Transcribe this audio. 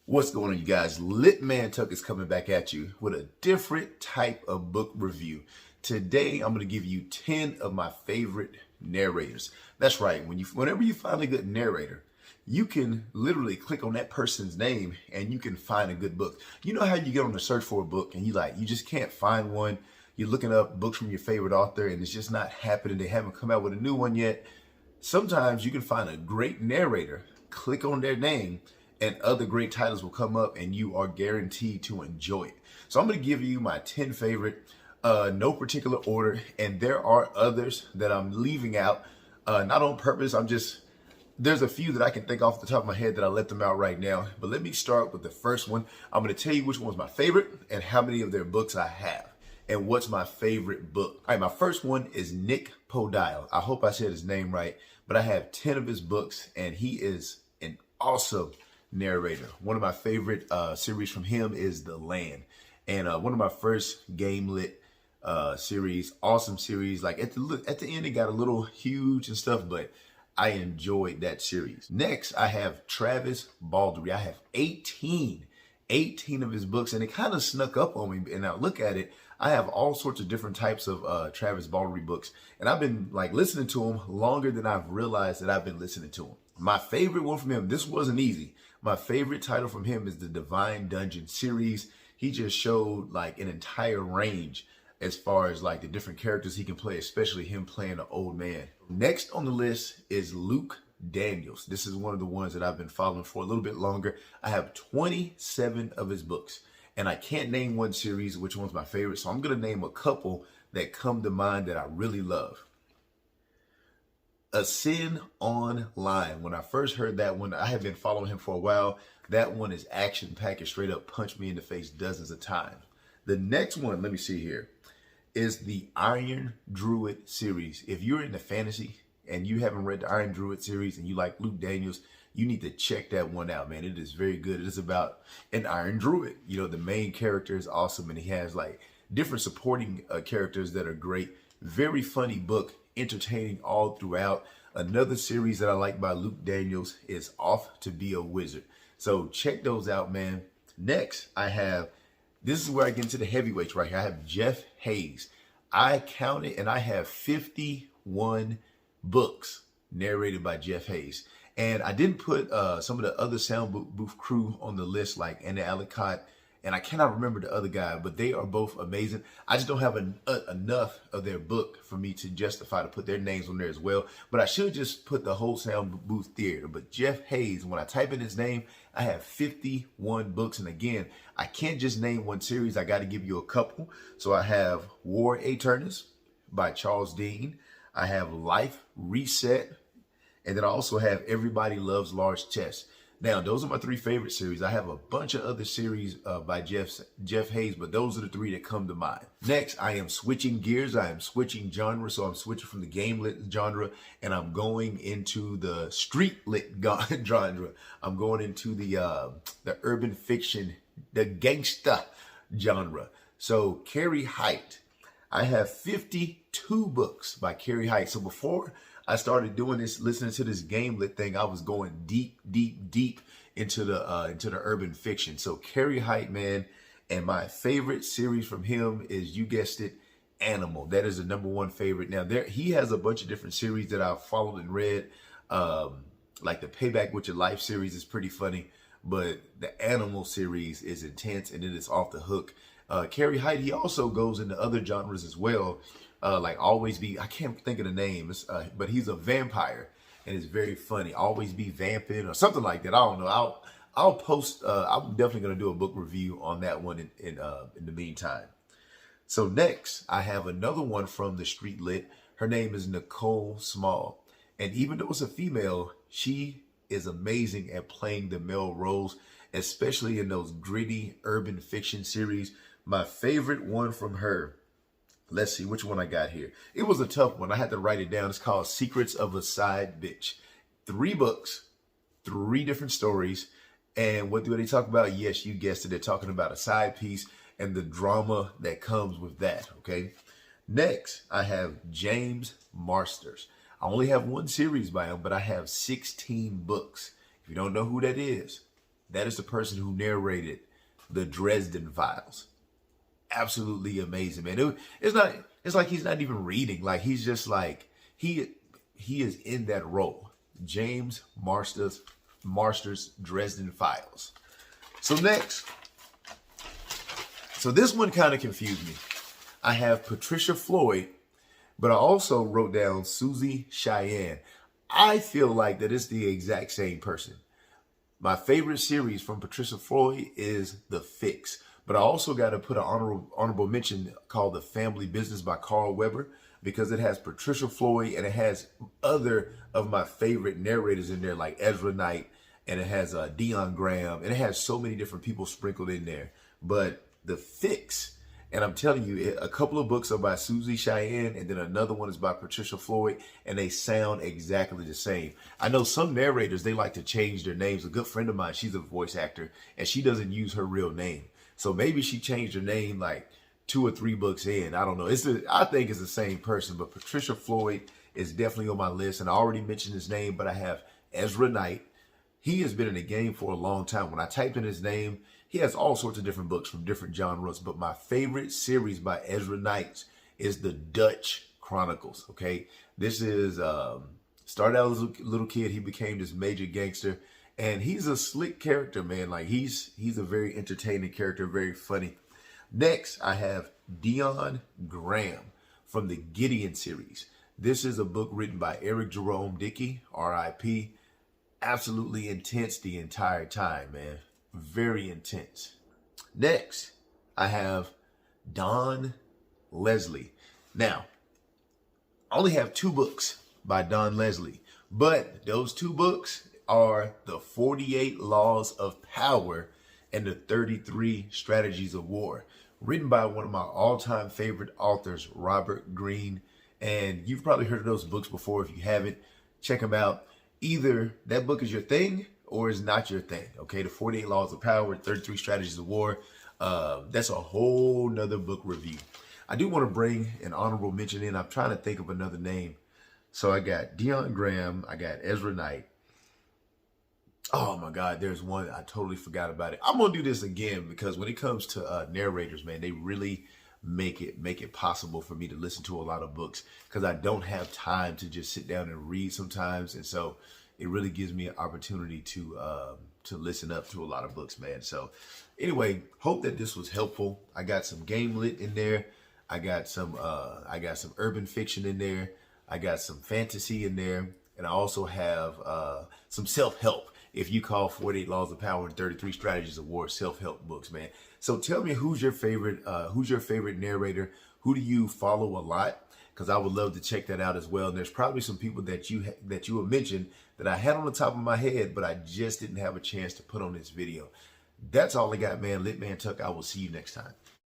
What's going on, you guys? Lit Man Tuck is coming back at you with a different type of book review. Today, I'm going to give you 10 of my favorite narrators. That's right. Whenever you find a good narrator, you can literally click on that person's name and you can find a good book. You know how you get on the search for a book and you just can't find one. You're looking up books from your favorite author and it's just not happening. They haven't come out with a new one yet. Sometimes you can find a great narrator, click on their name, and other great titles will come up and you are guaranteed to enjoy it. So I'm going to give you my 10 favorite, no particular order. And there are others that I'm leaving out, not on purpose. There's a few that I can think off the top of my head that I let them out right now. But let me start with the first one. I'm going to tell you which one's my favorite and how many of their books I have and what's my favorite book. All right, my first one is Nick Podile. I hope I said his name right, but I have 10 of his books and he is an awesome narrator. One of my favorite series from him is The Land, and one of my first game lit series. Awesome series. Like at the end it got a little huge and stuff, but I enjoyed that series. Next, I have Travis Baldry. I have 18 of his books, and it kind of snuck up on me. And now look at it, I have all sorts of different types of Travis Baldry books, and I've been like listening to him longer than I've realized that I've been listening to him. My favorite one from him, this wasn't easy. My favorite title from him is the Divine Dungeon series. He just showed like an entire range as far as like the different characters he can play, especially him playing an old man. Next on the list is Luke Daniels. This is one of the ones that I've been following for a little bit longer. I have 27 of his books, and I can't name one series, which one's my favorite. So I'm going to name a couple that come to mind that I really love. Ascend Online. When I first heard that one, I have been following him for a while. That one is action-packed and straight up punched me in the face dozens of times. The next one, let me see here, is the Iron Druid series. If you're into fantasy and you haven't read the Iron Druid series and you like Luke Daniels, you need to check that one out, man. It is very good. It is about an Iron Druid. You know, the main character is awesome, and he has like different supporting characters that are great. Very funny book. Entertaining all throughout. Another series that I like by Luke Daniels is Off to Be a Wizard. So check those out, man. Next, this is where I get into the heavyweights right here. I have Jeff Hayes. I counted and I have 51 books narrated by Jeff Hayes. And I didn't put some of the other sound booth crew on the list, like Anna Ellicott, and I cannot remember the other guy, but they are both amazing. I just don't have enough of their book for me to justify to put their names on there as well. But I should just put the whole sound booth theater. But Jeff Hayes, when I type in his name, I have 51 books. And again, I can't just name one series. I got to give you a couple. So I have War Aeternus by Charles Dean. I have Life Reset. And then I also have Everybody Loves Large Chests. Now, those are my three favorite series. I have a bunch of other series by Jeff Hayes, but those are the three that come to mind. Next, I am switching gears. I am switching genre. So I'm switching from the game lit genre and I'm going into the street lit genre. I'm going into the urban fiction, the gangsta genre. So Carrie Height. I have 52 books by Carrie Height. So before I started doing this, listening to this game lit thing, I was going deep into the urban fiction. So Carrie Height, man, and my favorite series from him is, you guessed it, Animal. That is the #1 favorite. Now he has a bunch of different series that I've followed and read. Like the Payback with Your Life series is pretty funny, but the Animal series is intense and it is off the hook. Carrie Height, he also goes into other genres as well. Like Always Be, I can't think of the name, but he's a vampire and it's very funny. Always Be Vamping or something like that. I don't know. I'll post, I'm definitely going to do a book review on that one in the meantime. So next, I have another one from the street lit. Her name is Nicole Small. And even though it's a female, she is amazing at playing the male roles, especially in those gritty urban fiction series. My favorite one from her, let's see which one I got here. It was a tough one. I had to write it down. It's called Secrets of a Side Bitch. 3 books, 3 different stories. And what do they talk about? Yes, you guessed it. They're talking about a side piece and the drama that comes with that, okay? Next, I have James Marsters. I only have one series by him, but I have 16 books. If you don't know who that is, That is the person who narrated the Dresden Files. Absolutely amazing, man. It's like he's not even reading. Like, he's just like, he is in that role. James Marsters Dresden Files. So next, so this one kind of confused me. I have Patricia Floyd, but I also wrote down Susie Cheyenne. I feel like that it's the exact same person. My favorite series from Patricia Floyd is The Fix, but I also got to put an honorable mention called The Family Business by Carl Weber, because it has Patricia Floyd and it has other of my favorite narrators in there, like Ezra Knight, and it has Dionne Graham, and it has so many different people sprinkled in there. But The Fix, and I'm telling you, a couple of books are by Susie Cheyenne, and then another one is by Patricia Floyd, and they sound exactly the same. I know some narrators, they like to change their names. A good friend of mine, she's a voice actor, and she doesn't use her real name. So maybe she changed her name like 2 or 3 books in. I don't know. I think it's the same person, but Patricia Floyd is definitely on my list. And I already mentioned his name, but I have Ezra Knight. He has been in the game for a long time. When I typed in his name, he has all sorts of different books from different genres. But my favorite series by Ezra Knight is the Dutch Chronicles. Okay, this is started out as a little kid. He became this major gangster. And he's a slick character, man. Like, he's a very entertaining character, very funny. Next, I have Dionne Graham from the Gideon series. This is a book written by Eric Jerome Dickey, R.I.P. Absolutely intense the entire time, man. Very intense. Next, I have Don Leslie. Now, I only have 2 books by Don Leslie, but those 2 books are the 48 Laws of Power and the 33 Strategies of War, written by one of my all-time favorite authors, Robert Greene. And you've probably heard of those books before. If you haven't, check them out. Either that book is your thing or is not your thing. Okay, the 48 Laws of Power, 33 Strategies of War. That's a whole nother book review. I do want to bring an honorable mention in. I'm trying to think of another name. So I got Dionne Graham. I got Ezra Knight. Oh my God, there's one, I totally forgot about it. I'm gonna do this again because when it comes to narrators, man, they really make it possible for me to listen to a lot of books, because I don't have time to just sit down and read sometimes, and so it really gives me an opportunity to listen up to a lot of books, man. So anyway, hope that this was helpful. I got some game lit in there. I got some urban fiction in there. I got some fantasy in there, and I also have some self-help. If you call 48 Laws of Power and 33 Strategies of War self-help books, man. So tell me, who's your favorite narrator? Who do you follow a lot? Because I would love to check that out as well. And there's probably some people that you have mentioned that I had on the top of my head, but I just didn't have a chance to put on this video. That's all I got, man. Lit Man Tuck. I will see you next time.